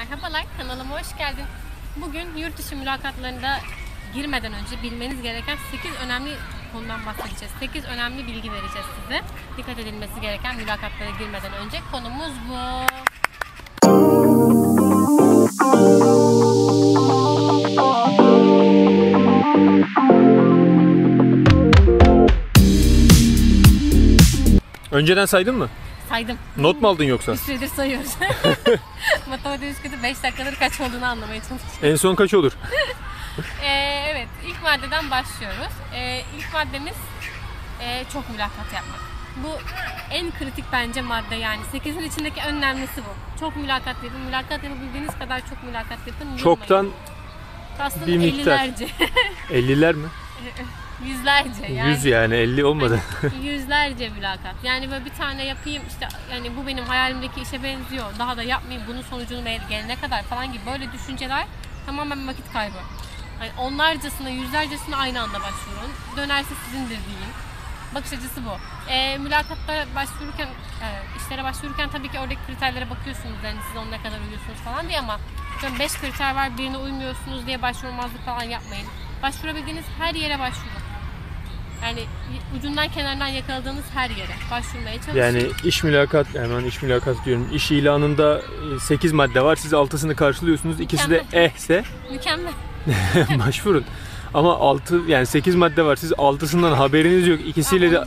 Merhabalar, kanalıma hoş geldin. Bugün yurt dışı mülakatlarında girmeden önce bilmeniz gereken 8 önemli konudan bahsedeceğiz. 8 önemli bilgi vereceğiz size. Dikkat edilmesi gereken mülakatlara girmeden önce konumuz bu. Önceden saydın mı? Saydım. Not mu aldın yoksa? Bir süredir sayıyoruz. Matematik üsküdü 5 dakikadır kaç olduğunu anlamaya çalışıyorum. En son kaç olur? Evet, ilk maddeden başlıyoruz. İlk maddemiz çok mülakat yapmak. Bu en kritik bence madde yani. 8'in içindeki önemlisi bu. Çok mülakat yapın. Mülakat yapabildiğiniz kadar çok mülakat yapın. Çoktan aslında bir miktar. 50'lerce. 50'ler mi? Yüzlerce yani. 100 yani 50 olmadı. Yani yüzlerce mülakat. Yani böyle bir tane yapayım işte yani bu benim hayalimdeki işe benziyor. Daha da yapmayayım bunun sonucunu gelene kadar falan gibi böyle düşünceler tamamen vakit kaybı. Yani onlarcasına, yüzlercesine aynı anda başvurun. Dönerse sizindir diyeyim. Bakış açısı bu. Mülakatlara başvururken, işlere başvururken tabii ki oradaki kriterlere bakıyorsunuz. Yani siz ona ne kadar uyuyorsunuz falan diye ama 5 kriter var birine uymuyorsunuz diye başvurmazlık falan yapmayın. Başvurabildiğiniz her yere başvurun. Yani ucundan kenarından yakaladığınız her yere başvurmaya çalışın. Yani iş mülakat, hemen iş mülakat diyorum. İş ilanında 8 madde var. Siz 6'sını karşılıyorsunuz. İkisi de ehse. Mükemmel. Başvurun. Ama 6 yani 8 madde var. Siz 6'sından haberiniz yok. İkisiyle de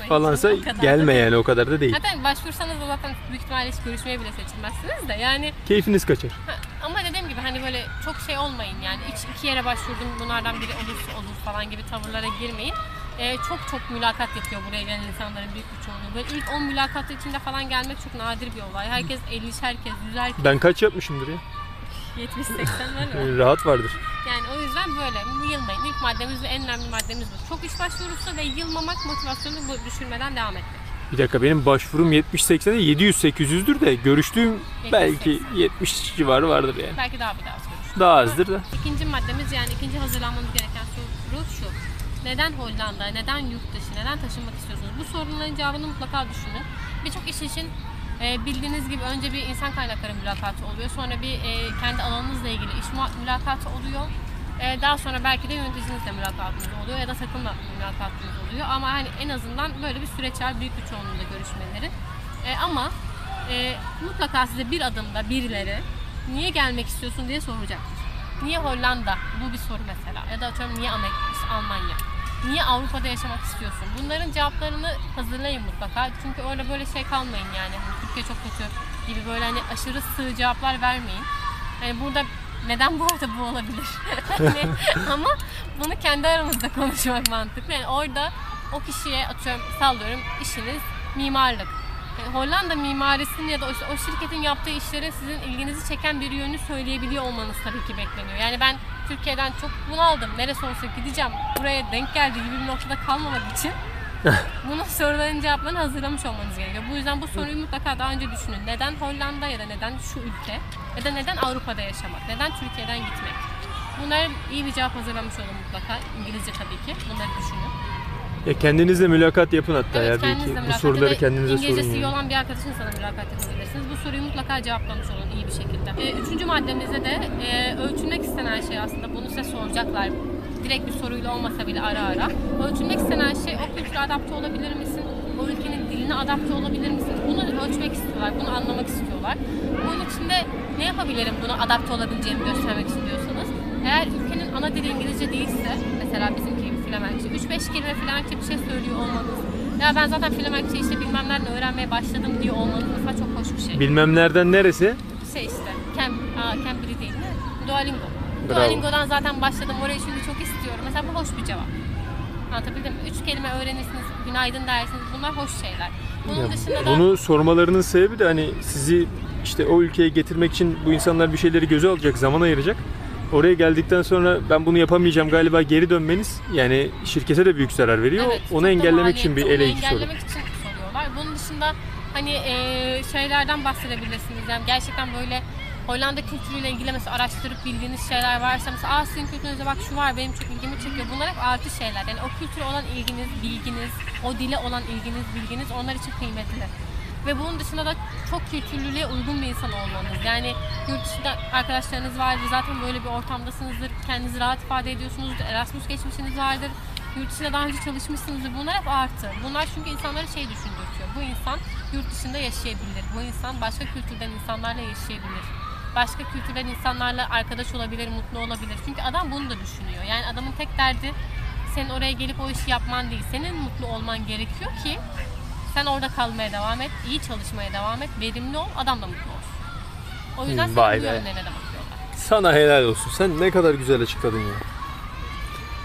falansa gelme yani o kadar da değil. Zaten başvursanız da zaten büyük ihtimalle hiç görüşmeye bile seçilmezsiniz de yani. Keyfiniz kaçar. Ama dediğim gibi hani böyle çok şey olmayın yani iki yere başvurdum bunlardan biri olursa olur falan gibi tavırlara girmeyin. Çok mülakat yapıyor buraya gelen insanların büyük bir çoğunluğu. Böyle ilk 10 mülakat içinde falan gelmek çok nadir bir olay. Herkes 50'şer kez, 100'er kez. Ben kaç yapmışımdır ya? 70-80 var mı? Rahat vardır. Yani o yüzden böyle yılmayın. İlk maddemiz ve en önemli maddemiz bu. Çok iş başvurusu ve yılmamak motivasyonu düşürmeden devam etmek. Bir dakika benim başvurum 70-80'e 700-800'dür de görüştüğüm belki 70 civarı vardır yani. Belki daha az görüşürüz. Daha azdır da. İkinci maddemiz yani ikinci hazırlanmanız gereken soru şu. Neden Hollanda, neden yurt dışı, neden taşınmak istiyorsunuz? Bu sorunların cevabını mutlaka düşünün. Birçok iş için bildiğiniz gibi önce bir insan kaynakları mülakatı oluyor. Sonra bir kendi alanınızla ilgili iş mülakatı oluyor. Daha sonra belki de yöneticinizle mülakatınız oluyor ya da takımla mülakatınız oluyor. Ama hani en azından böyle bir süreç var büyük bir çoğunluğunda görüşmelerin. Ama mutlaka size bir adımda birileri niye gelmek istiyorsun diye soracaktır. Niye Hollanda? Bu bir soru mesela. Ya da atıyorum niye Almanya? Niye Avrupa'da yaşamak istiyorsun? Bunların cevaplarını hazırlayın mutlaka. Çünkü öyle böyle şey kalmayın yani. Türkiye çok kötü gibi böyle hani aşırı sığ cevaplar vermeyin. Yani burada neden bu arada bu olabilir? Ama bunu kendi aramızda konuşmak mantıklı. Yani orada o kişiye atıyorum sallıyorum işiniz mimarlık. Yani Hollanda mimarisinin ya da o şirketin yaptığı işlerin sizin ilginizi çeken bir yönünü söyleyebiliyor olmanız tabii ki bekleniyor. Yani ben Türkiye'den çok bunaldım. Neresi olsa gideceğim. Buraya denk geldiği gibi bir noktada kalmamak için bunun soruların cevaplarını hazırlamış olmanız gerekiyor. Bu yüzden bu soruyu mutlaka daha önce düşünün. Neden Hollanda ya da neden şu ülke ya da neden Avrupa'da yaşamak? Neden Türkiye'den gitmek? Bunlara iyi bir cevap hazırlamış olun mutlaka. İngilizce tabii ki. Bunları düşünün. Ya kendinizle mülakat yapın hatta evet, ya belki bu soruları kendinize sorun. İngilizcesi iyi olan bir arkadaşınızla da mülakat yapabilirsiniz. Bu soruyu mutlaka cevaplamış olun iyi bir şekilde. Üçüncü maddemizde de ölçülmek istenen şey aslında bunu size soracaklar. Direkt bir soruyla olmasa bile ara ara. Ölçülmek istenen şey o kültüre adapte olabilir misin? O ülkenin diline adapte olabilir misin? Bunu ölçmek istiyorlar, bunu anlamak istiyorlar. Bunun için de ne yapabilirim bunu adapte olabileceğimi göstermek istiyorsanız? Eğer ülkenin ana dili İngilizce değilse, mesela bizimki gibi Flemenkçe, 3-5 kelime Flemenkçe bir şey söylüyor olmanız, ya ben zaten Flemenkçe işte bilmem nereden öğrenmeye başladım diyor olmanız mesela çok hoş bir şey. Bilmem nereden neresi? Şey işte, Cambly değil mi? Duolingo. Bravo. Duolingo'dan zaten başladım, orayı şimdi çok istiyorum. Mesela bu hoş bir cevap. Anlatabildim mi? 3 kelime öğrenirsiniz, günaydın dersiniz, bunlar hoş şeyler. Bunun dışında da... Bunu sormalarının sebebi de hani sizi işte o ülkeye getirmek için bu insanlar bir şeyleri göze alacak, zaman ayıracak. Oraya geldikten sonra ben bunu yapamayacağım galiba geri dönmeniz yani şirkete de büyük zarar veriyor. Evet, onu engellemek için bir eleği soru. engellemek için soruyorlar. Bunun dışında hani şeylerden bahsedebilirsiniz. Yani gerçekten böyle Hollanda kültürüyle ilgili mesela araştırıp bildiğiniz şeyler varsa mesela sizin kültürünüzde bak şu var benim çok ilgimi çekiyor. Bunlar hep artı şeyler. Yani o kültüre olan ilginiz, bilginiz, o dile olan ilginiz, bilginiz onlar için kıymetli. Ve bunun dışında da çok kültürlülüğe uygun bir insan olmanız. Yani yurt dışında arkadaşlarınız vardır, zaten böyle bir ortamdasınızdır, kendinizi rahat ifade ediyorsunuzdur, Erasmus geçmişiniz vardır, yurt dışında daha önce çalışmışsınızdır. Bunlar hep artı. Bunlar çünkü insanlara şey düşündürtüyor. Bu insan yurt dışında yaşayabilir. Bu insan başka kültürden insanlarla yaşayabilir. Başka kültürden insanlarla arkadaş olabilir, mutlu olabilir. Çünkü adam bunu da düşünüyor. Yani adamın tek derdi senin oraya gelip o işi yapman değil. Senin mutlu olman gerekiyor ki sen orada kalmaya devam et, iyi çalışmaya devam et, verimli ol, adam da mutlu olsun. O yüzden senin bu Vay be. yönlerine de bakıyorlar. Sana helal olsun. Sen ne kadar güzel açıkladın ya.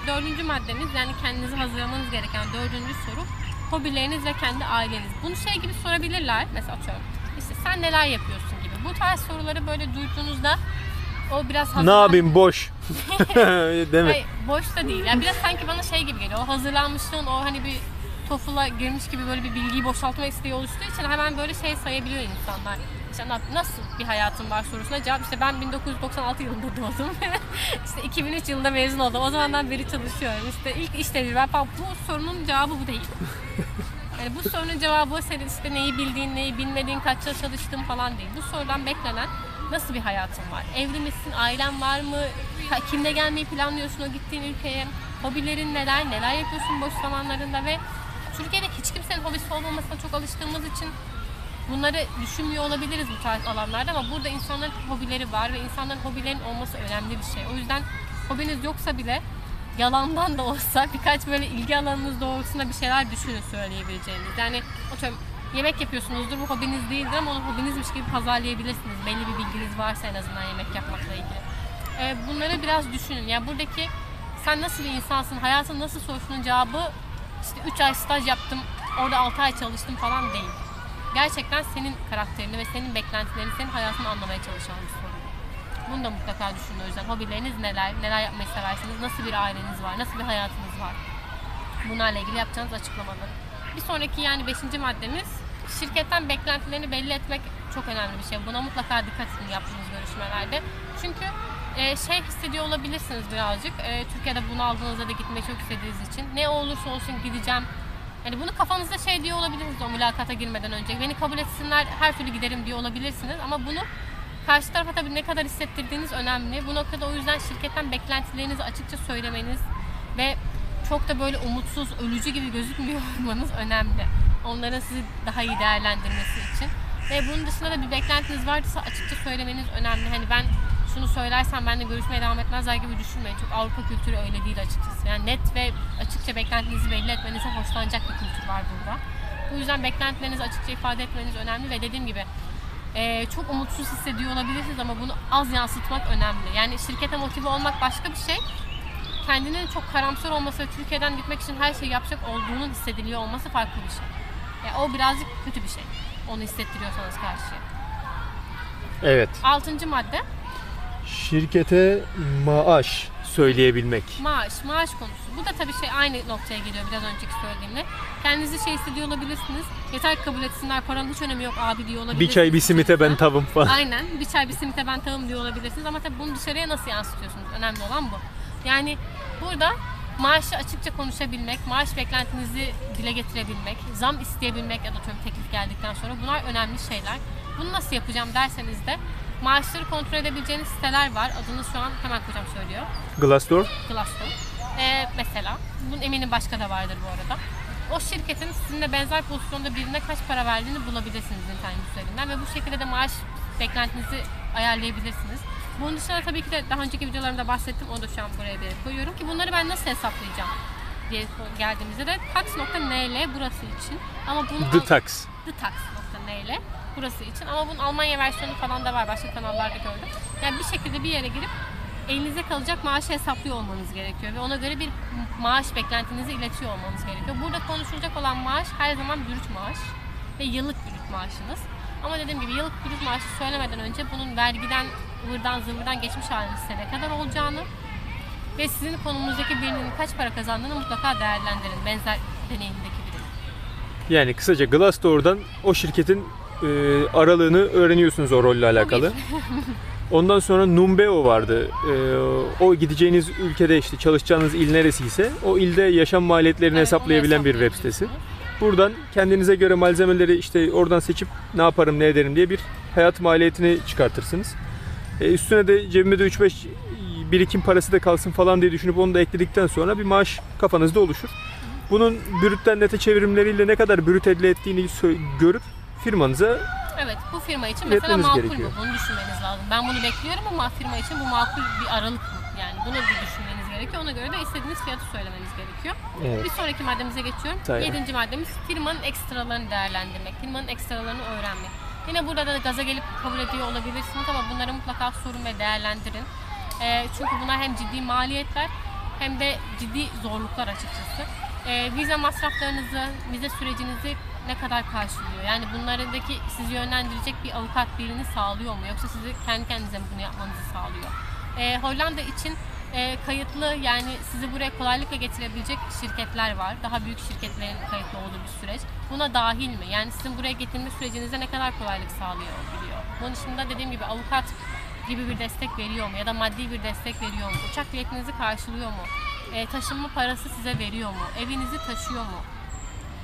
Dördüncü maddemiz, yani kendinizi hazırlamanız gereken dördüncü soru, hobileriniz ve kendi aileniz. Bunu şey gibi sorabilirler, mesela atıyorum, işte sen neler yapıyorsun gibi. Bu tarz soruları böyle duyduğunuzda o biraz Ne yapayım, boş. Değil mi? Hayır, boş da değil. Yani biraz sanki bana şey gibi geliyor. O hazırlanmışlığın, o hani bir TOEFL'a girmiş gibi böyle bir bilgiyi boşaltma isteği oluştuğu için hemen böyle şey sayabiliyor insanlar. İşte nasıl bir hayatın var sorusuna cevap, işte ben 1996 yılında doğdum. İşte 2003 yılında mezun oldum. O zamandan beri çalışıyorum. İşte ilk iş tecrübem falan. Bu sorunun cevabı bu değil. Yani bu sorunun cevabı senin işte neyi bildiğin, neyi bilmediğin, kaç yıl çalıştığın falan değil. Bu sorudan beklenen nasıl bir hayatın var? Evli misin? Ailen var mı? Kimle gelmeyi planlıyorsun o gittiğin ülkeye? Hobilerin neler? Neler yapıyorsun boş zamanlarında? Ve Türkiye'de hiç kimsenin hobisi olmamasına çok alıştığımız için bunları düşünmüyor olabiliriz bu tarz alanlarda, ama burada insanların hobileri var ve insanların hobilerinin olması önemli bir şey. O yüzden hobiniz yoksa bile yalandan da olsa birkaç böyle ilgi alanınız doğrultusunda bir şeyler düşünün söyleyebileceğiniz. Yani atıyorum yemek yapıyorsunuzdur, bu hobiniz değildir ama onu hobinizmiş gibi pazarlayabilirsiniz. Belli bir bilginiz varsa en azından yemek yapmakla ilgili. Bunları biraz düşünün. Yani buradaki sen nasıl bir insansın, hayatın nasıl sorusunun cevabı işte 3 ay staj yaptım, orada 6 ay çalıştım falan değil. Gerçekten senin karakterini ve senin beklentilerini, senin hayatını anlamaya çalışan bir soru. Bunu da mutlaka düşünün o yüzden. Hobileriniz neler, neler yapmayı seversiniz, nasıl bir aileniz var, nasıl bir hayatınız var. Bunlarla ilgili yapacağınız açıklamaları. Bir sonraki, yani 5. maddemiz, şirketten beklentilerini belli etmek çok önemli bir şey. Buna mutlaka dikkat edin yaptığınız görüşmelerde. Çünkü şey hissediyor olabilirsiniz birazcık. Türkiye'de bunu aldığınızda da gitmeyi çok istediğiniz için. Ne olursa olsun gideceğim. Yani bunu kafanızda şey diyor olabilirsiniz o mülakata girmeden önce. Beni kabul etsinler, her türlü giderim diyor olabilirsiniz. Ama bunu karşı tarafa tabii ne kadar hissettirdiğiniz önemli. Bu noktada o yüzden şirketten beklentilerinizi açıkça söylemeniz ve çok da böyle umutsuz, ölücü gibi gözükmüyor olmanız önemli. Onların sizi daha iyi değerlendirmesi için. Ve bunun dışında da bir beklentiniz varsa açıkça söylemeniz önemli. Hani ben şunu söylersem benimle görüşmeye devam etmezler gibi düşünmeyin. Çok Avrupa kültürü öyle değil açıkçası. Yani net ve açıkça beklentinizi belli etmenize hoşlanacak bir kültür var burada. Bu yüzden beklentilerinizi açıkça ifade etmeniz önemli ve dediğim gibi çok umutsuz hissediyor olabilirsiniz ama bunu az yansıtmak önemli. Yani şirkete motive olmak başka bir şey. Kendinin çok karamsar olması ve Türkiye'den gitmek için her şeyi yapacak olduğunun hissediliyor olması farklı bir şey. Yani o birazcık kötü bir şey. Onu hissettiriyorsanız karşıya. Evet. 6. madde. Şirkete maaş söyleyebilmek. Maaş konusu. Bu da tabii aynı noktaya geliyor biraz önceki söylediğimle. Kendinizi şey hissediyor olabilirsiniz. Yeter ki kabul etsinler, paranın hiç önemi yok abi diyor olabilirsiniz. Bir çay bir simite ben tavım falan. Aynen. Bir çay bir simite ben tavım diyor olabilirsiniz ama tabii bunu dışarıya nasıl yansıtıyorsunuz? Önemli olan bu. Yani burada maaşı açıkça konuşabilmek, maaş beklentinizi dile getirebilmek, zam isteyebilmek ya da teklif geldikten sonra bunlar önemli şeyler. Bunu nasıl yapacağım derseniz de maaşları kontrol edebileceğiniz siteler var. Adını şu an hemen kocam söylüyor. Glassdoor. Mesela. Bunun eminim başka da vardır bu arada. O şirketin sizinle benzer pozisyonda birine kaç para verdiğini bulabilirsiniz internet üzerinden ve bu şekilde de maaş beklentinizi ayarlayabilirsiniz. Bunun dışında tabii ki de daha önceki videolarımda bahsettim. Onu da şu an buraya bir koyuyorum ki bunları ben nasıl hesaplayacağım diye geldiğimizde de tax.nl burası için. Ama bunu thetax.nl burası için. Ama bunun Almanya versiyonu falan da var. Başka kanallarda gördüm. Yani bir şekilde bir yere girip elinize kalacak maaşı hesaplıyor olmanız gerekiyor ve ona göre bir maaş beklentinizi iletiyor olmanız gerekiyor. Burada konuşulacak olan maaş her zaman brüt maaş ve yıllık brüt maaşınız. Ama dediğim gibi yıllık brüt maaşı söylemeden önce bunun vergiden, ıvırdan zıvırdan geçmiş haliniz size ne kadar olacağını ve sizin konumuzdaki birinin kaç para kazandığını mutlaka değerlendirin. Benzer deneyimdeki birinin. Yani kısaca Glassdoor'dan o şirketin aralığını öğreniyorsunuz o rolle alakalı. Ondan sonra Numbeo vardı. O gideceğiniz ülkede işte çalışacağınız il neresiyse o ilde yaşam maliyetlerini hesaplayabilen bir web sitesi. Buradan kendinize göre malzemeleri işte oradan seçip ne yaparım ne ederim diye bir hayat maliyetini çıkartırsınız. Üstüne de cebime de 3-5 birikim parası da kalsın falan diye düşünüp onu da ekledikten sonra bir maaş kafanızda oluşur. Bunun brütten nete çevrimleriyle ne kadar brüt elde ettiğini görüp firmanıza Evet, bu firma için mesela makul gerekiyor. mu? Bunu düşünmeniz lazım. Ben bunu bekliyorum ama firma için bu makul bir aralık mı? Yani bunu bir düşünmeniz gerekiyor. Ona göre de istediğiniz fiyatı söylemeniz gerekiyor. Evet. Bir sonraki maddemize geçiyorum. Tabii. 7. maddemiz firmanın ekstralarını değerlendirmek, firmanın ekstralarını öğrenmek. Yine burada da gaza gelip kabul ediyor olabilirsiniz ama bunları mutlaka sorun ve değerlendirin. Çünkü bunlar hem ciddi maliyetler hem de ciddi zorluklar açıkçası. Vize masraflarınızı, vize sürecinizi ne kadar karşılıyor? Yani bunlarındaki sizi yönlendirecek bir avukat birini sağlıyor mu? Yoksa sizi kendi kendinize mi bunu yapmanızı sağlıyor? Hollanda için kayıtlı, yani sizi buraya kolaylıkla getirebilecek şirketler var. Daha büyük şirketlerin kayıtlı olduğu bir süreç. Buna dahil mi? Yani sizin buraya getirme sürecinize ne kadar kolaylık sağlıyor biliyor. Bunun dışında dediğim gibi avukat gibi bir destek veriyor mu? Ya da maddi bir destek veriyor mu? Uçak biletinizi karşılıyor mu? Taşınma parası size veriyor mu? Evinizi taşıyor mu?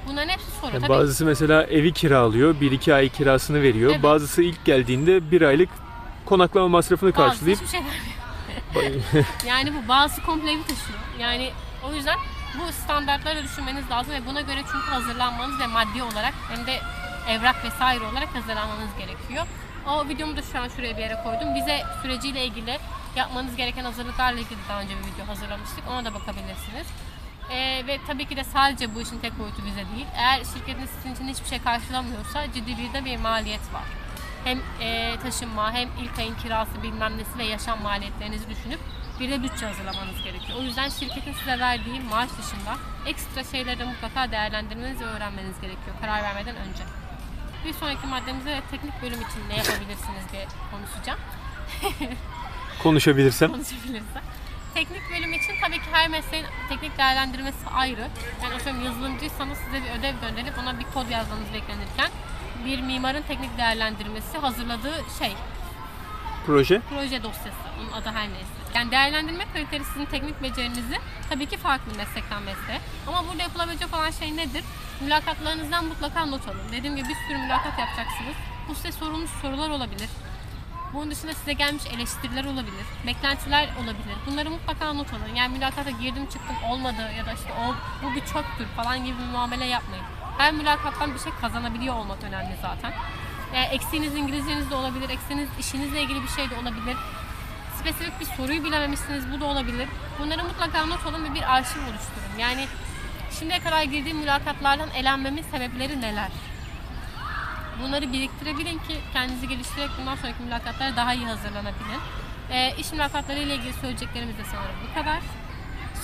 Bunların hepsi soru. Yani Tabii bazısı mesela evi kiralıyor, 1-2 ay kirasını veriyor. Evet. Bazısı ilk geldiğinde 1 aylık konaklama masrafını bazısı karşılayıp hiçbir şey vermiyor. Yani bu bazı komple evi taşıyor. Yani o yüzden bu standartları düşünmeniz lazım ve buna göre çünkü hazırlanmanız ve maddi olarak hem de evrak vesaire olarak hazırlanmanız gerekiyor. O videomu da şu an şuraya bir yere koydum. Vize süreciyle ilgili yapmanız gereken hazırlıklarla ilgili daha önce bir video hazırlamıştık. Ona da bakabilirsiniz. Ve tabii ki de sadece bu işin tek boyutu vize değil. Eğer şirketiniz sizin için hiçbir şey karşılamıyorsa ciddi bir maliyet var. Hem taşınma hem ilk ayın kirası bilmem nesi ve yaşam maliyetlerinizi düşünüp bir de bütçe hazırlamanız gerekiyor. O yüzden şirketin size verdiği maaş dışında ekstra şeyleri de mutlaka değerlendirmeniz ve öğrenmeniz gerekiyor karar vermeden önce. Bir sonraki maddemizde teknik bölüm için ne yapabilirsiniz diye konuşacağım. konuşabilirsem. Konuşabilirsem. Teknik bölüm için tabii ki her mesleğin teknik değerlendirmesi ayrı. Yani atıyorum yazılımcıysanız size bir ödev gönderip ona bir kod yazmanız beklenirken bir mimarın teknik değerlendirmesi hazırladığı Proje. proje dosyası. Onun adı her neyse. Yani değerlendirme kriteri sizin teknik becerinizi tabii ki farklı meslekten mesleğe. Ama burada yapılabilecek olan şey nedir? Mülakatlarınızdan mutlaka not alın. Dediğim gibi bir sürü mülakat yapacaksınız. Bu size sorulmuş sorular olabilir. Bunun dışında size gelmiş eleştiriler olabilir, beklentiler olabilir. Bunları mutlaka not alın. Yani mülakata girdim çıktım olmadı ya da işte bu bir çöktür falan gibi bir muamele yapmayın. Her mülakattan bir şey kazanabiliyor olmak önemli zaten. Yani eksiğiniz İngilizceniz de olabilir, eksiğiniz işinizle ilgili bir şey de olabilir. Spesifik bir soruyu bilememişsiniz, bu da olabilir. Bunları mutlaka not alın ve bir arşiv oluşturun. Yani şimdiye kadar girdiğim mülakatlardan elenmemin sebepleri neler? Bunları biriktirebilin ki kendinizi geliştirerek bundan sonraki mülakatlara daha iyi hazırlanabilin. İş mülakatları ile ilgili söyleyeceklerimiz de sanırım bu kadar.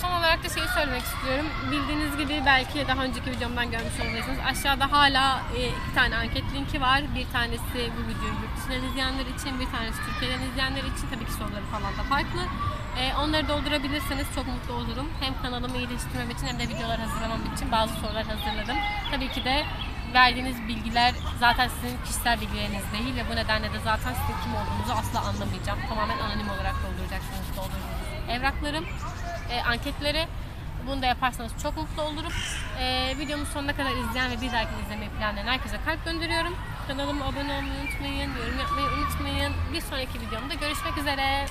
Son olarak da şeyi söylemek istiyorum. Bildiğiniz gibi belki daha önceki videomdan görmüş olabilirsiniz. Aşağıda hala 2 tane anket linki var. Bir tanesi bu videoyu yurt dışından izleyenler için, bir tanesi Türkiye'den izleyenler için. Tabii ki soruları falan da farklı. Onları doldurabilirseniz çok mutlu olurum. Hem kanalımı iyileştirmem için hem de videolar hazırlamam için bazı sorular hazırladım. Tabii ki de verdiğiniz bilgiler zaten sizin kişisel bilgileriniz değil ve bu nedenle de zaten sizin kim olduğunuzu asla anlamayacağım. Tamamen anonim olarak dolduracaksınız doldurduğunuz evraklarım, anketleri. Bunu da yaparsanız çok mutlu olurum. Videomun sonuna kadar izleyen ve bir dahakini izlemeyi planlayan herkese kalp gönderiyorum. Kanalıma abone olmayı unutmayın, yorum yapmayı unutmayın. Bir sonraki videomda görüşmek üzere.